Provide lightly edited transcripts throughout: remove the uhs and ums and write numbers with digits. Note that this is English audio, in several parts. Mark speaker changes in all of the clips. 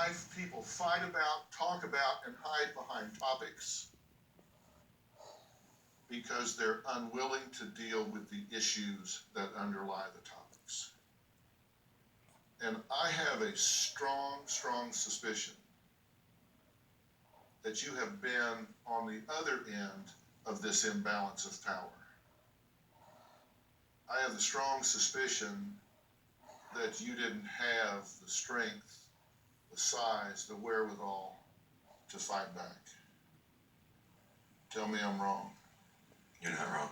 Speaker 1: life, people fight about, talk about, and hide behind topics because they're unwilling to deal with the issues that underlie the topics. And I have a strong, strong suspicion that you have been on the other end of this imbalance of power. I have the strong suspicion that you didn't have the strength, the size, the wherewithal to fight back. Tell me I'm wrong.
Speaker 2: You're not wrong.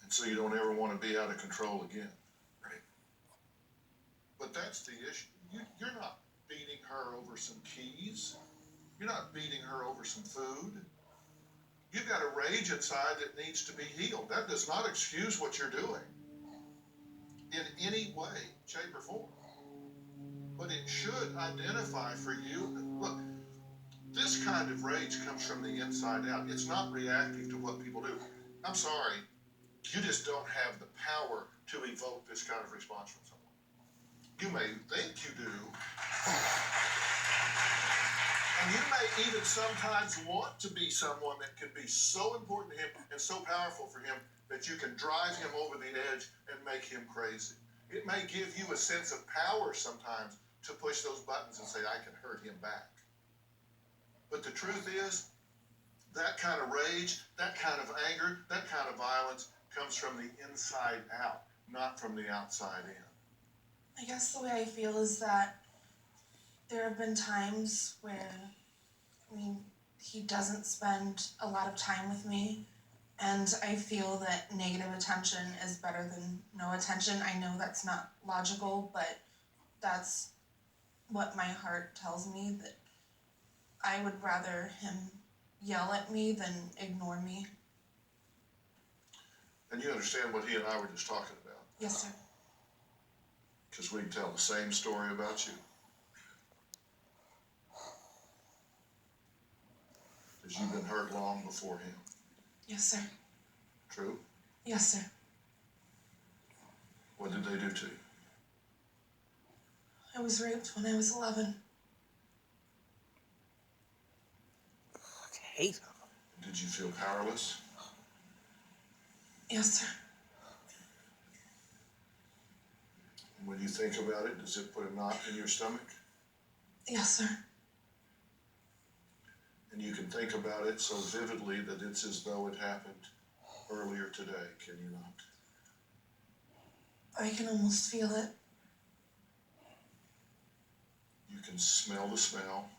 Speaker 1: And so you don't ever want to be out of control again.
Speaker 2: Right.
Speaker 1: But that's the issue. You're not beating her over some keys. You're not beating her over some food. You've got a rage inside that needs to be healed. That does not excuse what you're doing in any way, shape, or form. But it should identify for you, look, this kind of rage comes from the inside out. It's not reactive to what people do. I'm sorry, you just don't have the power to evoke this kind of response from someone. You may think you do, and you may even sometimes want to be someone that can be so important to him and so powerful for him that you can drive him over the edge and make him crazy. It may give you a sense of power sometimes to push those buttons and say, I can hurt him back. But the truth is, that kind of rage, that kind of anger, that kind of violence comes from the inside out, not from the outside in.
Speaker 3: I guess the way I feel is that there have been times where, he doesn't spend a lot of time with me, and I feel that negative attention is better than no attention. I know that's not logical, but that's what my heart tells me, that I would rather him yell at me than ignore me.
Speaker 1: And you understand what he and I were just talking about?
Speaker 3: Yes, sir.
Speaker 1: Because we can tell the same story about you. Because you've been hurt long before him.
Speaker 3: Yes, sir.
Speaker 1: True?
Speaker 3: Yes, sir.
Speaker 1: What did they do to you?
Speaker 3: I was raped when I was 11.
Speaker 4: I hate her.
Speaker 1: Did you feel powerless?
Speaker 3: Yes, sir.
Speaker 1: And when you think about it, does it put a knot in your stomach?
Speaker 3: Yes, sir.
Speaker 1: And you can think about it so vividly that it's as though it happened earlier today, can you not?
Speaker 3: I can almost feel it.
Speaker 1: You can smell the smell.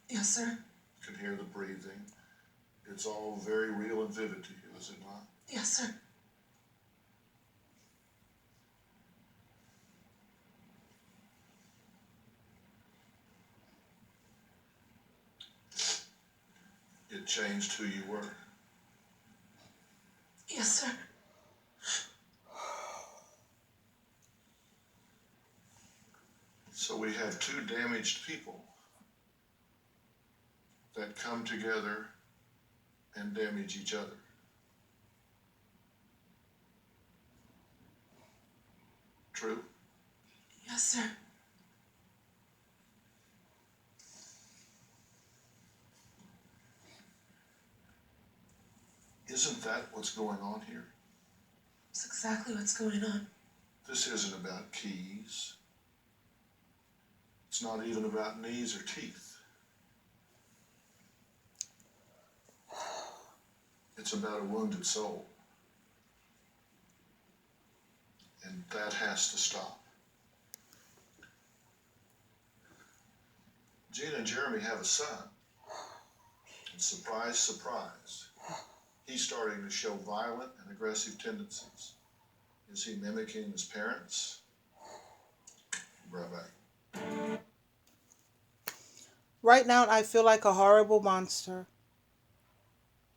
Speaker 3: Yes, sir.
Speaker 1: You can hear the breathing. It's all very real and vivid to you, is it not?
Speaker 3: Yes, sir.
Speaker 1: It changed who you were.
Speaker 3: Yes, sir.
Speaker 1: So we have two damaged people that come together and damage each other. True?
Speaker 3: Yes, sir.
Speaker 1: Isn't that what's going on here?
Speaker 3: That's exactly what's going on.
Speaker 1: This isn't about keys. It's not even about knees or teeth. It's about a wounded soul. And that has to stop. Gina and Jeremy have a son. And surprise, surprise, he's starting to show violent and aggressive tendencies. Is he mimicking his parents? Right back.
Speaker 4: Right now, I feel like a horrible monster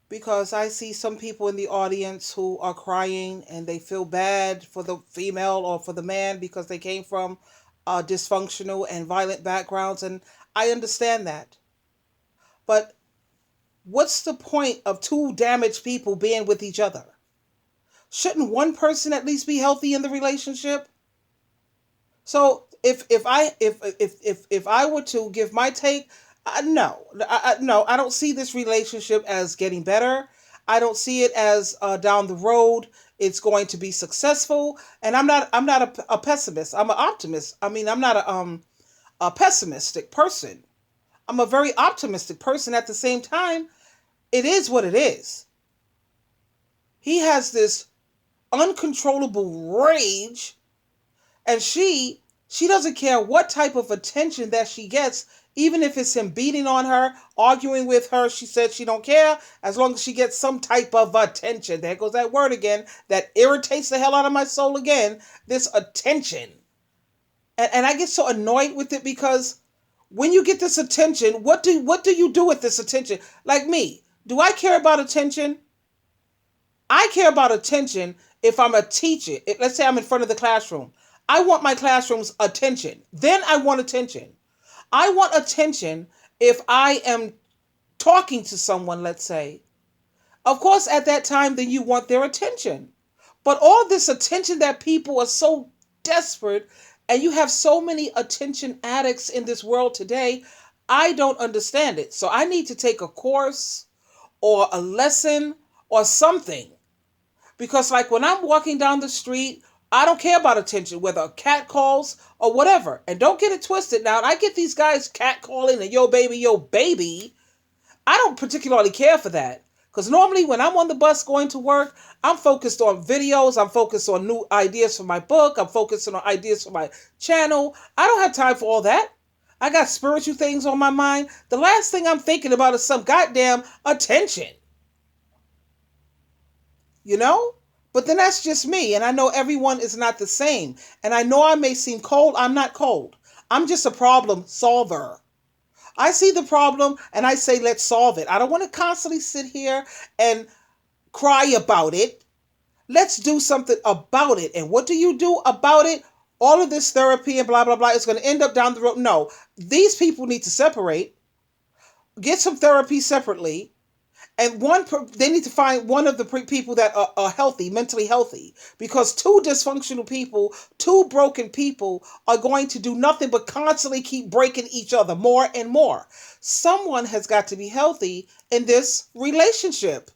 Speaker 4: because I see some people in the audience who are crying and they feel bad for the female or for the man because they came from dysfunctional and violent backgrounds, and I understand that. But what's the point of two damaged people being with each other? Shouldn't one person at least be healthy in the relationship? So if I were to give my take, no, no, I don't see this relationship as getting better. I don't see it as down the road it's going to be successful. And I'm not a pessimist. I'm an optimist. I mean, I'm not a pessimistic person. I'm a very optimistic person. At the same time, it is what it is. He has this uncontrollable rage, and she doesn't care what type of attention that she gets, even if it's him beating on her, arguing with her. She said she don't care as long as she gets some type of attention. There goes that word again that irritates the hell out of my soul again, this attention. And I get so annoyed with it because when you get this attention, what do you do with this attention? Like me, do I care about attention? I care about attention if I'm a teacher. Let's say I'm in front of the classroom. I want my classroom's attention. Then I want attention. I want attention if I am talking to someone, let's say. Of course, at that time, then you want their attention. But all this attention that people are so desperate, and you have so many attention addicts in this world today, I don't understand it. So I need to take a course or a lesson or something. Because, like, when I'm walking down the street, I don't care about attention, whether a cat calls or whatever. And don't get it twisted now. I get these guys cat calling and yo, baby, yo, baby. I don't particularly care for that. Because normally when I'm on the bus going to work, I'm focused on videos. I'm focused on new ideas for my book. I'm focused on ideas for my channel. I don't have time for all that. I got spiritual things on my mind. The last thing I'm thinking about is some goddamn attention. You know? But then that's just me. And I know everyone is not the same. And I know I may seem cold. I'm not cold. I'm just a problem solver. I see the problem and I say, let's solve it. I don't want to constantly sit here and cry about it. Let's do something about it. And what do you do about it? All of this therapy and blah, blah, blah is going to end up down the road. No, these people need to separate, get some therapy separately. And they need to find one of the people that are healthy, mentally healthy, because two dysfunctional people, two broken people are going to do nothing but constantly keep breaking each other more and more. Someone has got to be healthy in this relationship.